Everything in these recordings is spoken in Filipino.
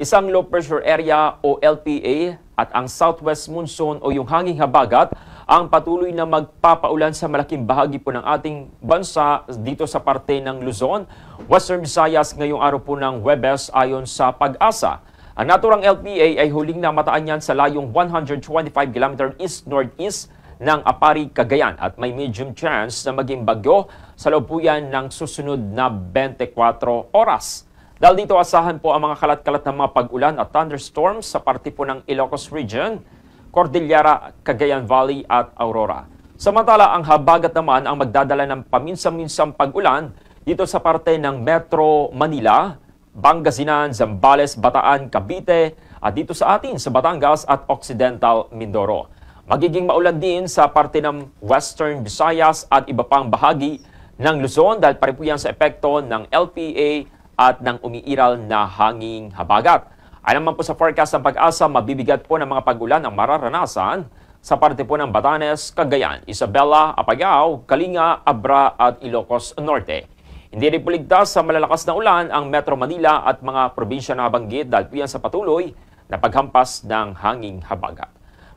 Isang low pressure area o LPA at ang southwest monsoon o yung hanging habagat ang patuloy na magpapaulan sa malaking bahagi po ng ating bansa dito sa parte ng Luzon, Western Visayas ngayong araw po ng Huwebes ayon sa Pag-asa. Ang naturang LPA ay huling namataan yan sa layong 125 km east-northeast ng Apari, Cagayan at may medium chance na maging bagyo sa loob po yan ng susunod na 24 oras. Dahil dito asahan po ang mga kalat-kalat na mga pag-ulan at thunderstorms sa parte po ng Ilocos Region, Cordillera, Cagayan Valley at Aurora. Samantala, ang habagat naman ang magdadala ng paminsan-minsang pag-ulan dito sa parte ng Metro Manila, Pangasinan, Zambales, Bataan, Cavite at dito sa atin sa Batangas at Occidental Mindoro. Magiging maulan din sa parte ng Western Visayas at iba pang bahagi ng Luzon dahil pare po yan sa epekto ng LPA at ng umiiral na hanging habagat. Ayon naman po sa forecast ng Pag-asa, mabibigat po ng mga pag-ulan ang mararanasan sa parte po ng Batanes, Cagayan, Isabela, Apayao, Kalinga, Abra at Ilocos Norte. Hindi rin po ligtas sa malalakas na ulan ang Metro Manila at mga probinsya na nabanggit dahil po yan sa patuloy na paghampas ng hanging habagat.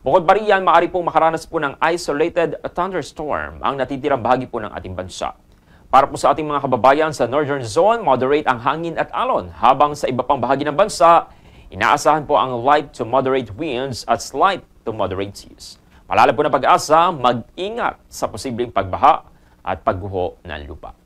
Bukod pa riyan, maaari pong makaranas po ng isolated thunderstorm ang natitirang bahagi po ng ating bansa. Para po sa ating mga kababayan sa Northern Zone, moderate ang hangin at alon, habang sa iba pang bahagi ng bansa, inaasahan po ang light to moderate winds at slight to moderate seas. Malala po na Pag-asa, mag-ingat sa posibleng pagbaha at pagguho ng lupa.